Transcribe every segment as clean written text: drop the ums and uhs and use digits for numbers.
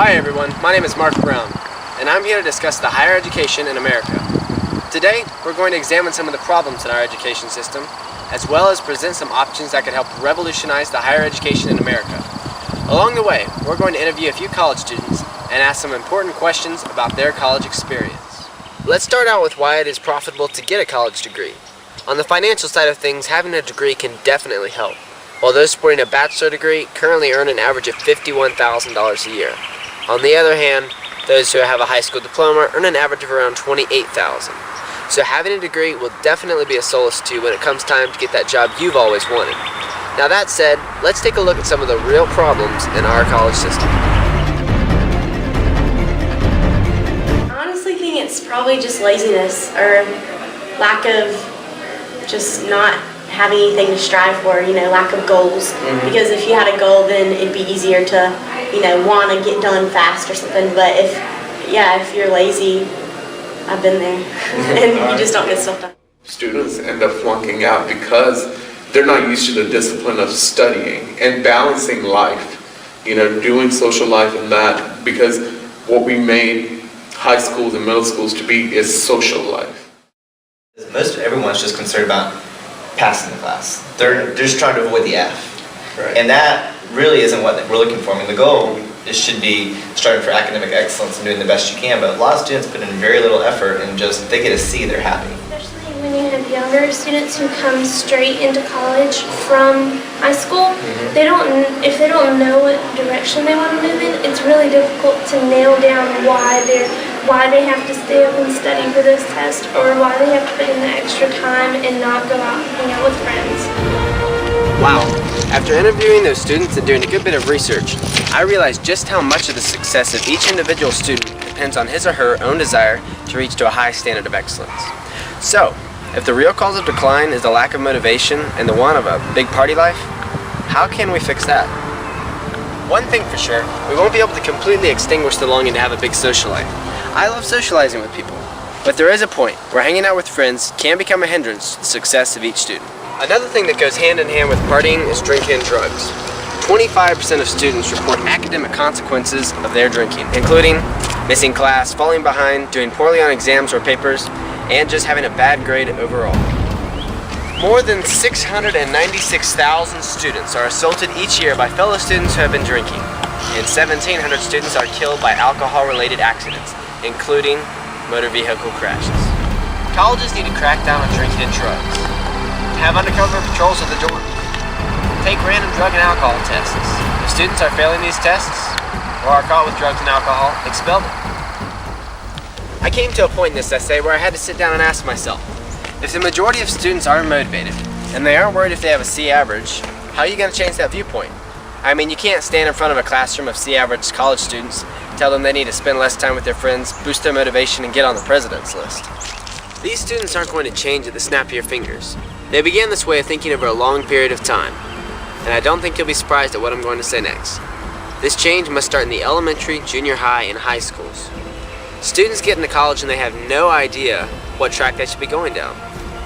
Hi everyone, my name is Mark Brown, and I'm here to discuss the higher education in America. Today, we're going to examine some of the problems in our education system, as well as present some options that could help revolutionize the higher education in America. Along the way, we're going to interview a few college students and ask some important questions about their college experience. Let's start out with why it is profitable to get a college degree. On the financial side of things, having a degree can definitely help. While those sporting a bachelor degree currently earn an average of $51,000 a year. On the other hand, those who have a high school diploma earn an average of around $28,000. So having a degree will definitely be a solace to you when it comes time to get that job you've always wanted. Now that said, let's take a look at some of the real problems in our college system. I honestly think it's probably just laziness or lack of just not having anything to strive for, lack of goals. Because if you had a goal, then it'd be easier to, want to get done fast or something. But if you're lazy, I've been there, and you just don't get stuff done. Students end up flunking out because they're not used to the discipline of studying and balancing life, doing social life and that, because what we made high schools and middle schools to be is social life. Most everyone's just concerned about passing the class. They're just trying to avoid the F. Right. And that really isn't what we're looking for. I mean, the goal should be striving for academic excellence and doing the best you can, but a lot of students put in very little effort and just, they get a C, they're happy. Especially when you have younger students who come straight into college from high school, if they don't know what direction they want to move in, it's really difficult to nail down why they have to stay up and study for this test, or why they have to put in the extra time and not go out and hang out with friends. Wow, after interviewing those students and doing a good bit of research, I realized just how much of the success of each individual student depends on his or her own desire to reach to a high standard of excellence. So, if the real cause of decline is the lack of motivation and the want of a big party life, how can we fix that? One thing for sure, we won't be able to completely extinguish the longing to have a big social life. I love socializing with people, but there is a point where hanging out with friends can become a hindrance to the success of each student. Another thing that goes hand in hand with partying is drinking and drugs. 25% of students report academic consequences of their drinking, including missing class, falling behind, doing poorly on exams or papers, and just having a bad grade overall. More than 696,000 students are assaulted each year by fellow students who have been drinking, and 1,700 students are killed by alcohol-related accidents, including motor vehicle crashes. Colleges need to crack down on drinking and drugs. Have undercover patrols at the door. Take random drug and alcohol tests. If students are failing these tests, or are caught with drugs and alcohol, expel them. I came to a point in this essay where I had to sit down and ask myself, if the majority of students are motivated, and they aren't worried if they have a C average, how are you going to change that viewpoint? I mean, you can't stand in front of a classroom of C average college students, tell them they need to spend less time with their friends, boost their motivation, and get on the president's list. These students aren't going to change at the snap of your fingers. They began this way of thinking over a long period of time, and I don't think you'll be surprised at what I'm going to say next. This change must start in the elementary, junior high, and high schools. Students get into college and they have no idea what track they should be going down,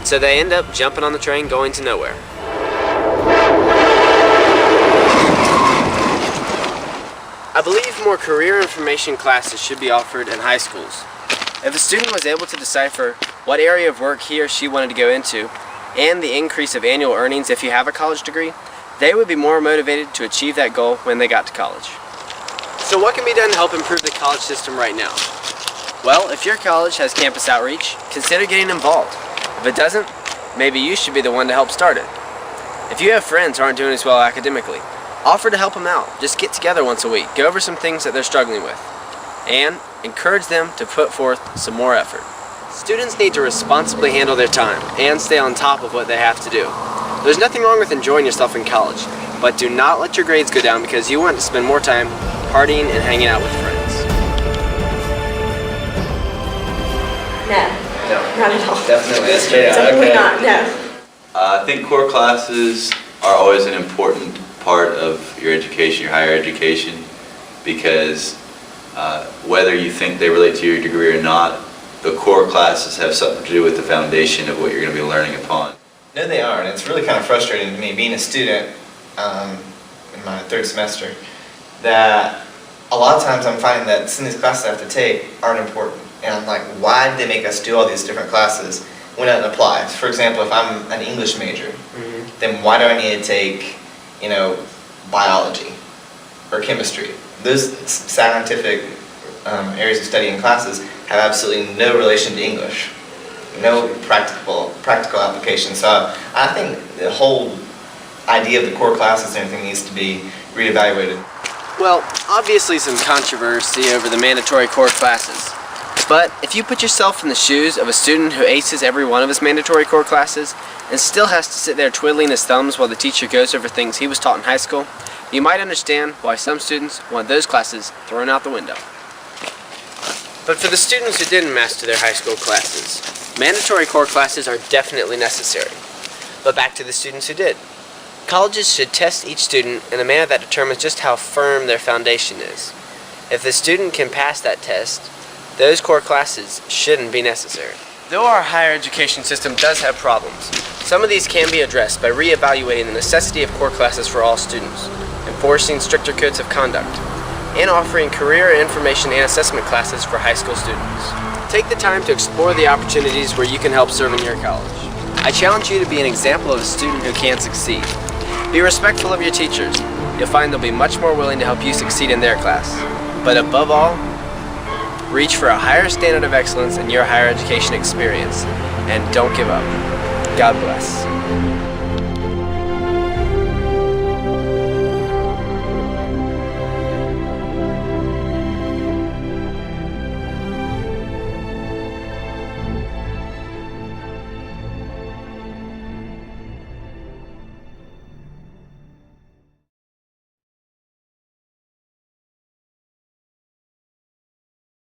so they end up jumping on the train going to nowhere. I believe more career information classes should be offered in high schools. If a student was able to decipher what area of work he or she wanted to go into, and the increase of annual earnings if you have a college degree, they would be more motivated to achieve that goal when they got to college. So what can be done to help improve the college system right now? Well, if your college has campus outreach, consider getting involved. If it doesn't, maybe you should be the one to help start it. If you have friends who aren't doing as well academically, offer to help them out. Just get together once a week, go over some things that they're struggling with, and encourage them to put forth some more effort. Students need to responsibly handle their time and stay on top of what they have to do. There's nothing wrong with enjoying yourself in college, but do not let your grades go down because you want to spend more time partying and hanging out with friends. No, not at all. Definitely. Definitely not, no. I think core classes are always an important part of your education, your higher education, because whether you think they relate to your degree or not, the core classes have something to do with the foundation of what you're going to be learning upon. No, they are, and it's really kind of frustrating to me, being a student in my third semester, that a lot of times I'm finding that some of these classes I have to take aren't important. And I'm like, why did they make us do all these different classes when it doesn't apply? For example, if I'm an English major, then why do I need to take, biology or chemistry? Those scientific areas of study and classes have absolutely no relation to English, no practical application. So I think the whole idea of the core classes and everything needs to be reevaluated. Well, obviously some controversy over the mandatory core classes. But if you put yourself in the shoes of a student who aces every one of his mandatory core classes and still has to sit there twiddling his thumbs while the teacher goes over things he was taught in high school, you might understand why some students want those classes thrown out the window. But for the students who didn't master their high school classes, mandatory core classes are definitely necessary. But back to the students who did. Colleges should test each student in a manner that determines just how firm their foundation is. If the student can pass that test, those core classes shouldn't be necessary. Though our higher education system does have problems, some of these can be addressed by reevaluating the necessity of core classes for all students, enforcing stricter codes of conduct, and offering career information and assessment classes for high school students. Take the time to explore the opportunities where you can help serve in your college. I challenge you to be an example of a student who can succeed. Be respectful of your teachers. You'll find they'll be much more willing to help you succeed in their class. But above all, reach for a higher standard of excellence in your higher education experience, and don't give up. God bless.